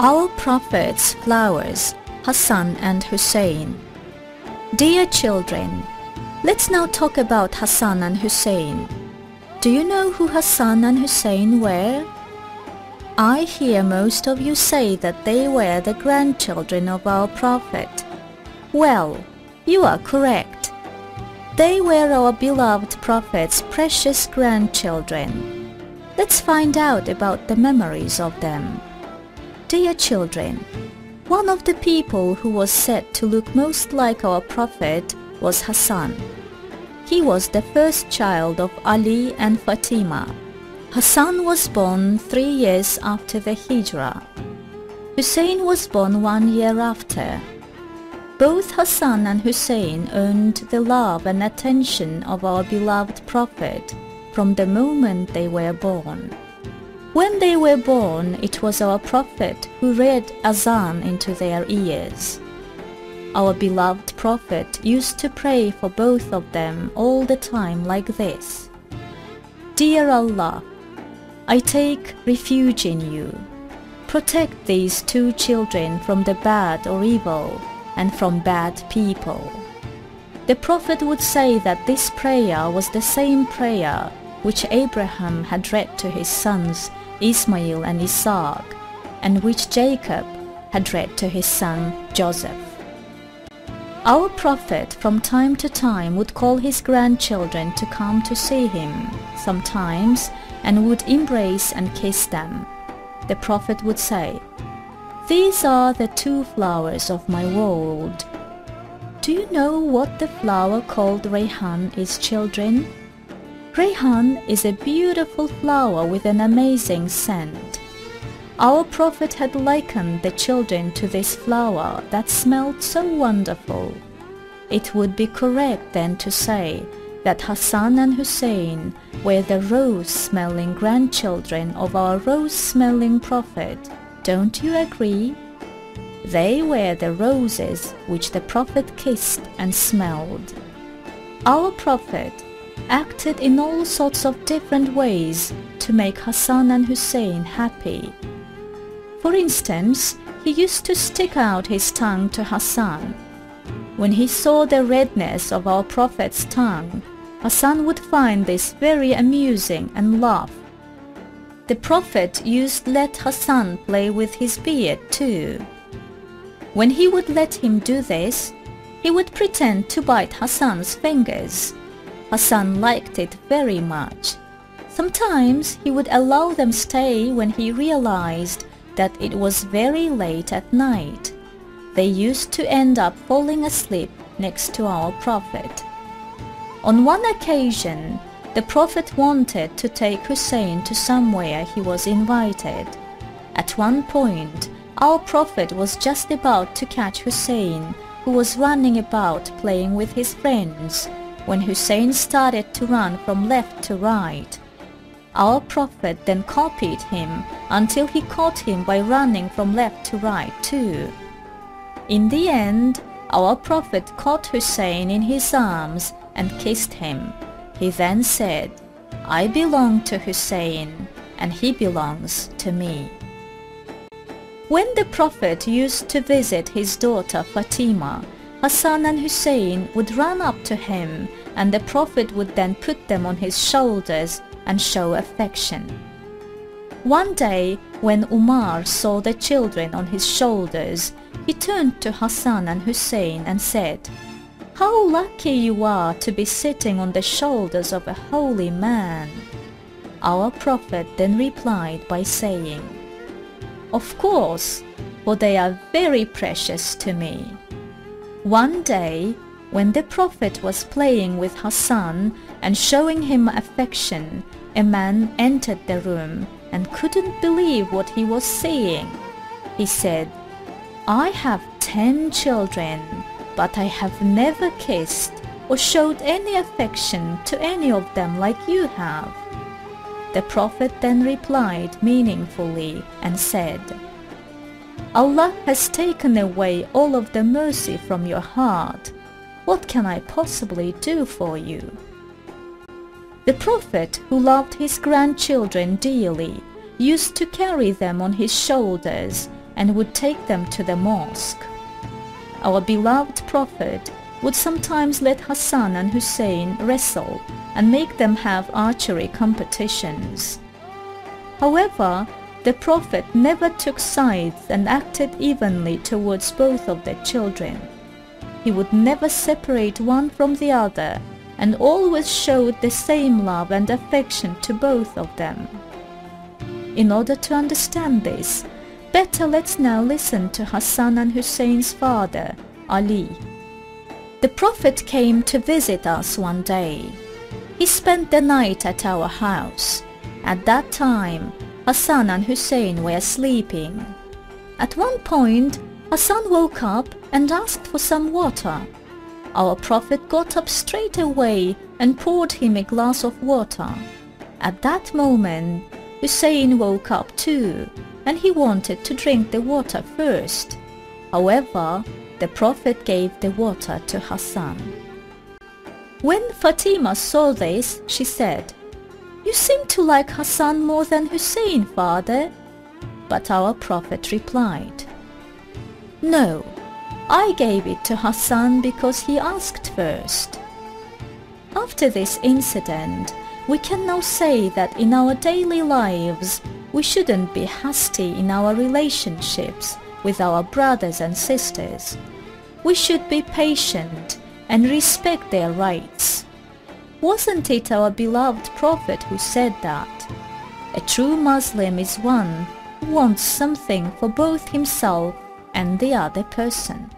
Our Prophet's flowers, Khasan and Khuseyen. Dear children, let's now talk about Khasan and Khuseyen. Do you know who Khasan and Khuseyen were? I hear most of you say that they were the grandchildren of our Prophet. Well, you are correct. They were our beloved Prophet's precious grandchildren. Let's find out about the memories of them. Dear children, one of the people who was said to look most like our Prophet was Khasan. He was the first child of Ali and Fatima. Khasan was born 3 years after the Hijrah. Khuseyen was born 1 year after. Both Khasan and Khuseyen earned the love and attention of our beloved Prophet from the moment they were born. When they were born, it was our Prophet who read azan into their ears. Our beloved Prophet used to pray for both of them all the time like this: Dear Allah, I take refuge in you. Protect these two children from the bad or evil and from bad people. The Prophet would say that this prayer was the same prayer which Abraham had read to his sons Ismail and Isaac, and which Jacob had read to his son Joseph. Our Prophet from time to time would call his grandchildren to come to see him, sometimes, and would embrace and kiss them. The Prophet would say, These are the two flowers of my world. Do you know what the flower called Rayhan is, children? Rayhan is a beautiful flower with an amazing scent. Our Prophet had likened the children to this flower that smelled so wonderful. It would be correct then to say that Khasan and Khuseyen were the rose-smelling grandchildren of our rose-smelling Prophet. Don't you agree? They were the roses which the Prophet kissed and smelled. Our Prophet acted in all sorts of different ways to make Khasan and Khuseyen happy. For instance, he used to stick out his tongue to Khasan. When he saw the redness of our Prophet's tongue, Khasan would find this very amusing and laugh. The Prophet used to let Khasan play with his beard too. When he would let him do this, he would pretend to bite Khasan's fingers. Khasan liked it very much. Sometimes he would allow them stay when he realized that it was very late at night. They used to end up falling asleep next to our Prophet. On one occasion, the Prophet wanted to take Khuseyen to somewhere he was invited. At one point, our Prophet was just about to catch Khuseyen, who was running about playing with his friends, when Khuseyen started to run from left to right. Our Prophet then copied him until he caught him by running from left to right too. In the end, our Prophet caught Khuseyen in his arms and kissed him. He then said, I belong to Khuseyen and he belongs to me. When the Prophet used to visit his daughter Fatima, Khasan and Khuseyen would run up to him, and the Prophet would then put them on his shoulders and show affection. One day, when Umar saw the children on his shoulders, he turned to Khasan and Khuseyen and said, How lucky you are to be sitting on the shoulders of a holy man. Our Prophet then replied by saying, Of course, for they are very precious to me. One day, when the Prophet was playing with Khasan and showing him affection, a man entered the room and couldn't believe what he was seeing. He said, I have 10 children, but I have never kissed or showed any affection to any of them like you have. The Prophet then replied meaningfully and said, Allah has taken away all of the mercy from your heart. What can I possibly do for you? The Prophet, who loved his grandchildren dearly, used to carry them on his shoulders and would take them to the mosque. Our beloved Prophet would sometimes let Hassan and Hussein wrestle and make them have archery competitions. However, the Prophet never took sides and acted evenly towards both of their children. He would never separate one from the other and always showed the same love and affection to both of them. In order to understand this, better let's now listen to Hassan and Hussein's father, Ali. The Prophet came to visit us one day. He spent the night at our house. At that time, Hassan and Hussein were sleeping. At one point, Hassan woke up and asked for some water. Our Prophet got up straight away and poured him a glass of water. At that moment, Hussein woke up too, and he wanted to drink the water first. However, the Prophet gave the water to Hassan. When Fatima saw this, she said, "You seem to like Hassan more than Hussein, father." But our Prophet replied, "No, I gave it to Hassan because he asked first." After this incident, we can now say that in our daily lives, we shouldn't be hasty in our relationships with our brothers and sisters. We should be patient and respect their rights. Wasn't it our beloved Prophet who said that? A true Muslim is one who wants something for both himself and the other person.